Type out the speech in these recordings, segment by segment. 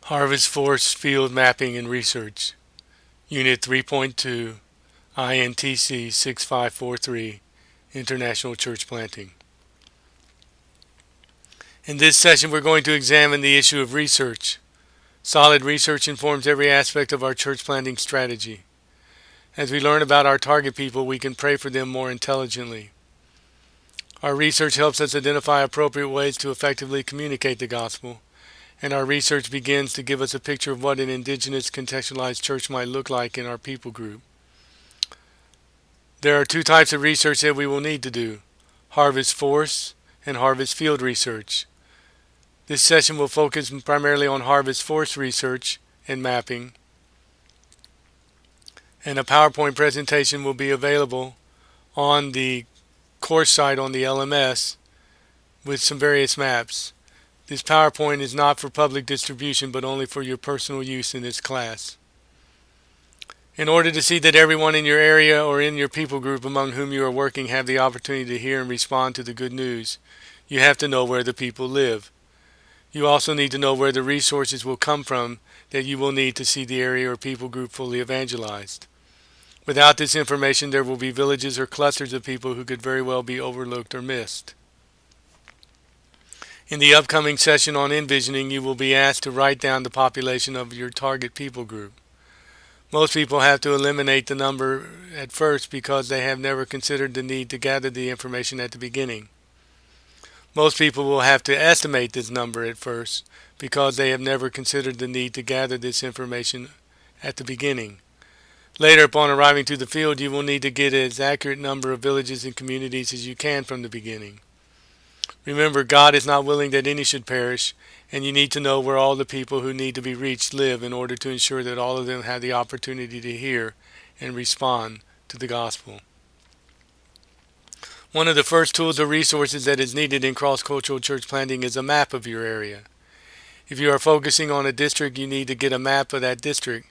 Harvest Force Field Mapping and Research, Unit 3.2, INTC 6543, International Church Planting. In this session, we're going to examine the issue of research. Solid research informs every aspect of our church planting strategy. As we learn about our target people, we can pray for them more intelligently. Our research helps us identify appropriate ways to effectively communicate the gospel, and our research begins to give us a picture of what an indigenous contextualized church might look like in our people group. There are two types of research that we will need to do: harvest force and harvest field research. This session will focus primarily on harvest force research and mapping, and a PowerPoint presentation will be available on the course site on the LMS with some various maps. This PowerPoint is not for public distribution, but only for your personal use in this class. In order to see that everyone in your area or in your people group among whom you are working have the opportunity to hear and respond to the good news, you have to know where the people live. You also need to know where the resources will come from that you will need to see the area or people group fully evangelized. Without this information, there will be villages or clusters of people who could very well be overlooked or missed. In the upcoming session on envisioning, you will be asked to write down the population of your target people group. Most people have to eliminate the number at first because they have never considered the need to gather the information at the beginning. Most people will have to estimate this number at first because they have never considered the need to gather this information at the beginning. Later, upon arriving to the field, you will need to get as accurate number of villages and communities as you can from the beginning. Remember, God is not willing that any should perish, and you need to know where all the people who need to be reached live in order to ensure that all of them have the opportunity to hear and respond to the gospel. One of the first tools or resources that is needed in cross-cultural church planting is a map of your area. If you are focusing on a district, you need to get a map of that district.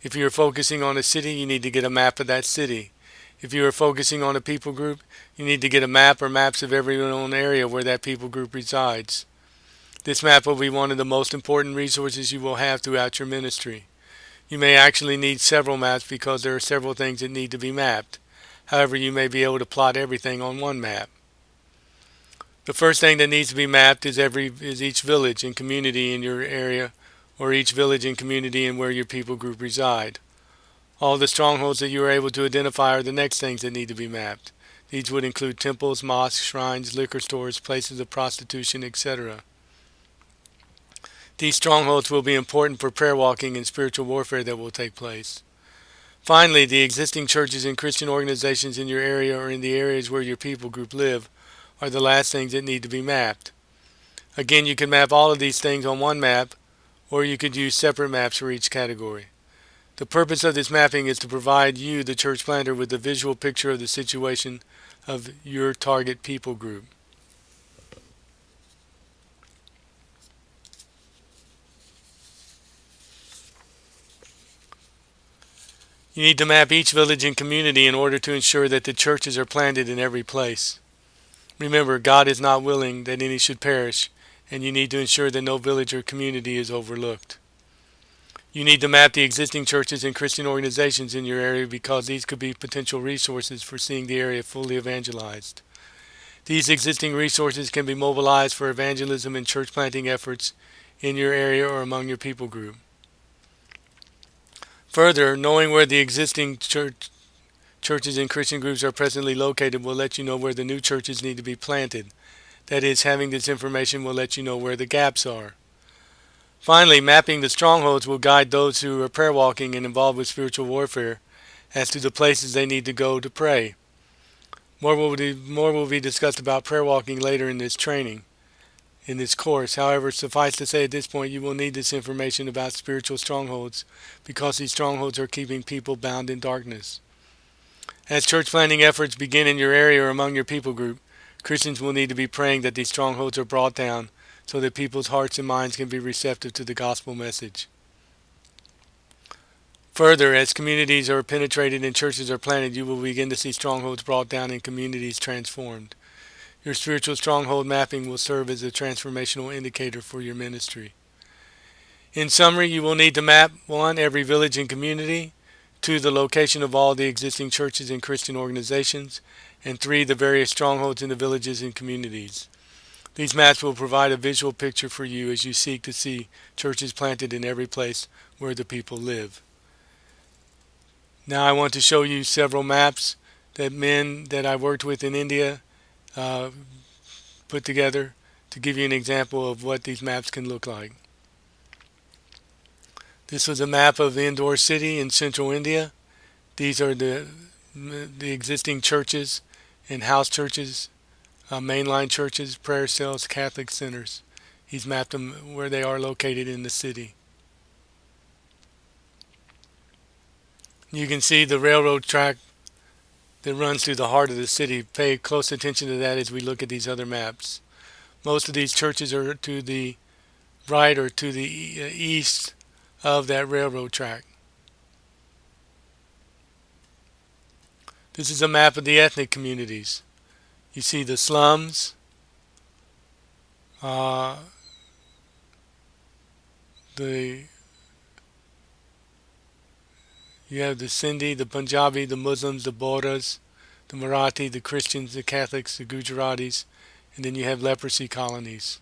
If you are focusing on a city, you need to get a map of that city. If you are focusing on a people group, you need to get a map or maps of every known area where that people group resides. This map will be one of the most important resources you will have throughout your ministry. You may actually need several maps because there are several things that need to be mapped. However, you may be able to plot everything on one map. The first thing that needs to be mapped is each village and community in your area, or each village and community in where your people group reside. All the strongholds that you are able to identify are the next things that need to be mapped. These would include temples, mosques, shrines, liquor stores, places of prostitution, etc. These strongholds will be important for prayer walking and spiritual warfare that will take place. Finally, the existing churches and Christian organizations in your area or in the areas where your people group live are the last things that need to be mapped. Again, you can map all of these things on one map, or you could use separate maps for each category. The purpose of this mapping is to provide you, the church planter, with a visual picture of the situation of your target people group. You need to map each village and community in order to ensure that the churches are planted in every place. Remember, God is not willing that any should perish, and you need to ensure that no village or community is overlooked. You need to map the existing churches and Christian organizations in your area because these could be potential resources for seeing the area fully evangelized. These existing resources can be mobilized for evangelism and church planting efforts in your area or among your people group. Further, knowing where the existing churches and Christian groups are presently located will let you know where the new churches need to be planted. That is, having this information will let you know where the gaps are. Finally, mapping the strongholds will guide those who are prayer walking and involved with spiritual warfare as to the places they need to go to pray. More will be discussed about prayer walking later in this course. However, suffice to say at this point, you will need this information about spiritual strongholds because these strongholds are keeping people bound in darkness. As church planting efforts begin in your area or among your people group, Christians will need to be praying that these strongholds are brought down so that people's hearts and minds can be receptive to the gospel message. Further, as communities are penetrated and churches are planted, you will begin to see strongholds brought down and communities transformed. Your spiritual stronghold mapping will serve as a transformational indicator for your ministry. In summary, you will need to map 1. Every village and community, 2. The location of all the existing churches and Christian organizations, and 3. The various strongholds in the villages and communities. These maps will provide a visual picture for you as you seek to see churches planted in every place where the people live. Now I want to show you several maps that men that I worked with in India uh, put together to give you an example of what these maps can look like. This was a map of Indore city in central India. These are the existing churches and house churches, mainline churches, prayer cells, Catholic centers. He's mapped them where they are located in the city. You can see the railroad track that runs through the heart of the city. Pay close attention to that as we look at these other maps. Most of these churches are to the right or to the east of that railroad track. This is a map of the ethnic communities. You see the slums, you have the Sindhi, the Punjabi, the Muslims, the Bohras, the Marathi, the Christians, the Catholics, the Gujaratis, and then you have leprosy colonies.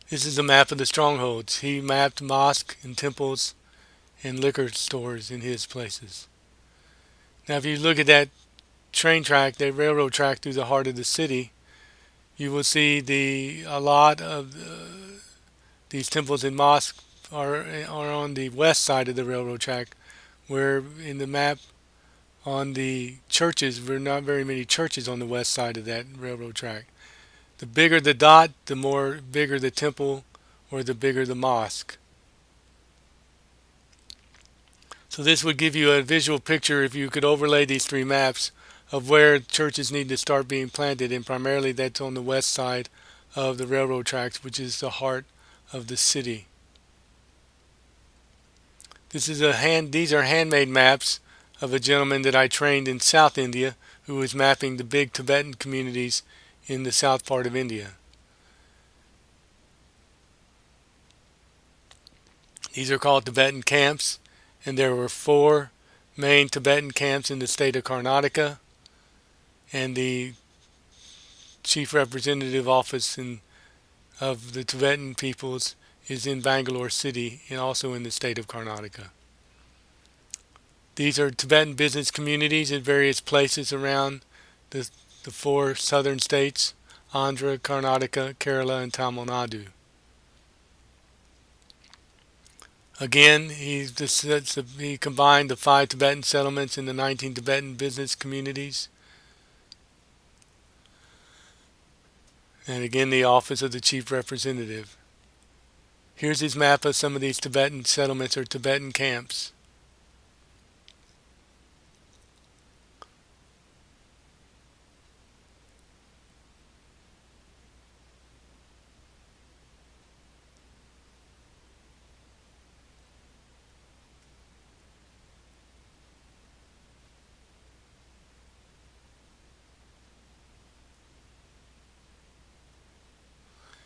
This is a map of the strongholds. He mapped mosques and temples and liquor stores in his places. Now if you look at that train track, that railroad track through the heart of the city, you will see a lot of these temples and mosques are on the west side of the railroad track, where in the map on the churches, there are not very many churches on the west side of that railroad track. The bigger the dot, the more bigger the temple or the bigger the mosque. So this would give you a visual picture if you could overlay these 3 maps of where churches need to start being planted, and primarily that's on the west side of the railroad tracks, which is the heart of the city. These are handmade maps of a gentleman that I trained in South India who was mapping the big Tibetan communities in the south part of India. These are called Tibetan camps, and there were 4 main Tibetan camps in the state of Karnataka, and the chief representative office of the Tibetan peoples is in Bangalore city and also in the state of Karnataka. These are Tibetan business communities in various places around the 4 southern states: Andhra, Karnataka, Kerala, and Tamil Nadu. Again, he combined the 5 Tibetan settlements and the 19 Tibetan business communities. And again, the office of the chief representative. Here's his map of some of these Tibetan settlements or Tibetan camps.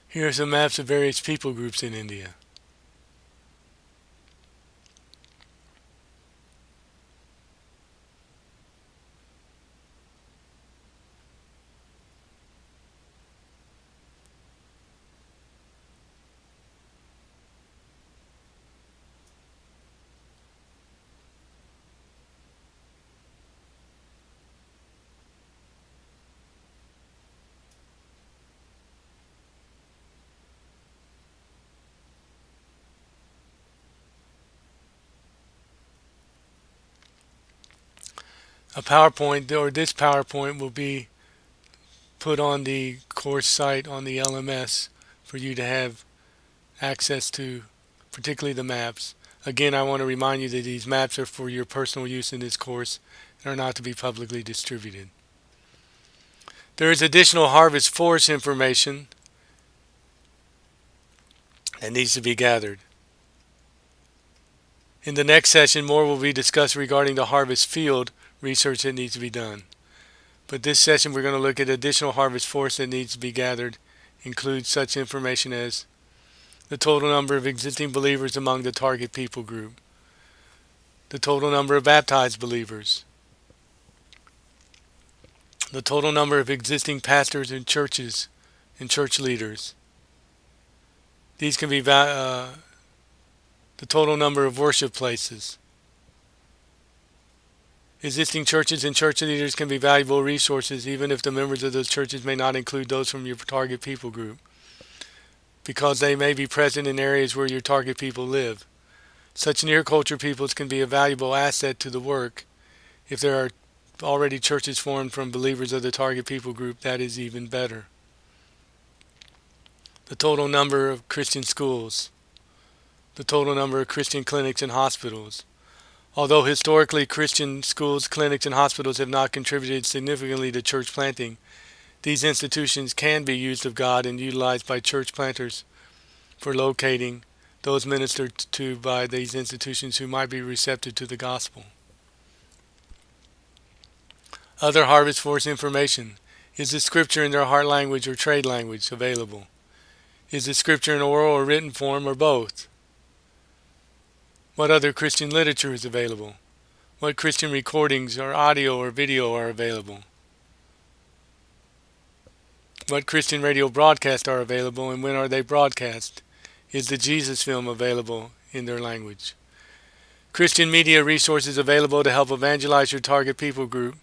Here are some maps of various people groups in India. This PowerPoint will be put on the course site on the LMS for you to have access to, particularly the maps. Again, I want to remind you that these maps are for your personal use in this course and are not to be publicly distributed. There is additional Harvest Force information that needs to be gathered. In the next session, more will be discussed regarding the harvest field research that needs to be done. But this session we're going to look at additional harvest force that needs to be gathered, includes such information as the total number of existing believers among the target people group, the total number of baptized believers, the total number of existing pastors and churches and church leaders. These can be the total number of worship places. Existing churches and church leaders can be valuable resources even if the members of those churches may not include those from your target people group, because they may be present in areas where your target people live. Such near-culture peoples can be a valuable asset to the work. If there are already churches formed from believers of the target people group, that is even better. The total number of Christian schools, the total number of Christian clinics and hospitals. Although historically Christian schools, clinics, and hospitals have not contributed significantly to church planting, these institutions can be used of God and utilized by church planters for locating those ministered to by these institutions who might be receptive to the gospel. Other harvest force information. Is the scripture in their heart language or trade language available? Is the scripture in oral or written form or both? What other Christian literature is available? What Christian recordings or audio or video are available? What Christian radio broadcasts are available and when are they broadcast? Is the Jesus film available in their language? Christian media resources available to help evangelize your target people group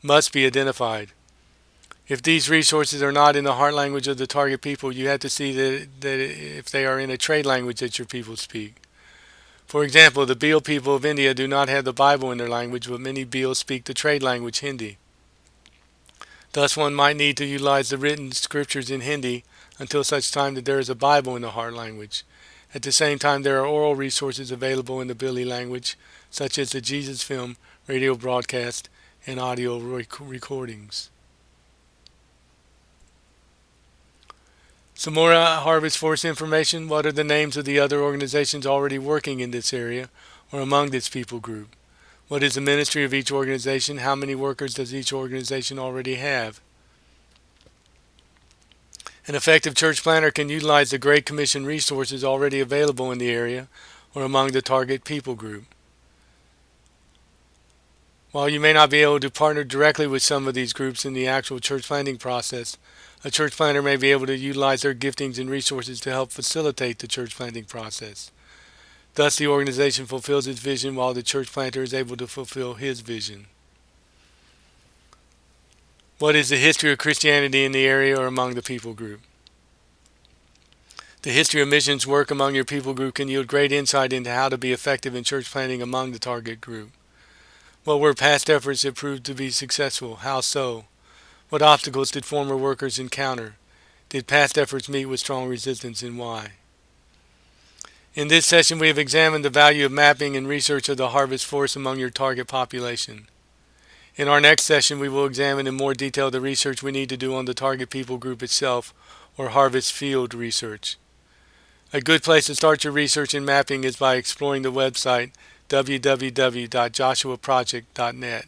must be identified. If these resources are not in the heart language of the target people, you have to see that if they are in a trade language that your people speak. For example, the Bhil people of India do not have the Bible in their language, but many Bhils speak the trade language Hindi. Thus one might need to utilize the written scriptures in Hindi until such time that there is a Bible in the heart language. At the same time, there are oral resources available in the Bhili language, such as the Jesus film, radio broadcast, and audio recordings. Some more Harvest Force information. What are the names of the other organizations already working in this area or among this people group? What is the ministry of each organization? How many workers does each organization already have? An effective church planter can utilize the Great Commission resources already available in the area or among the target people group. While you may not be able to partner directly with some of these groups in the actual church planting process, a church planter may be able to utilize their giftings and resources to help facilitate the church planting process. Thus, the organization fulfills its vision while the church planter is able to fulfill his vision. What is the history of Christianity in the area or among the people group? The history of missions work among your people group can yield great insight into how to be effective in church planting among the target group. What were past efforts that proved to be successful? How so? What obstacles did former workers encounter? Did past efforts meet with strong resistance, and why? In this session, we have examined the value of mapping and research of the harvest force among your target population. In our next session, we will examine in more detail the research we need to do on the target people group itself, or harvest field research. A good place to start your research in mapping is by exploring the website www.joshuaproject.net.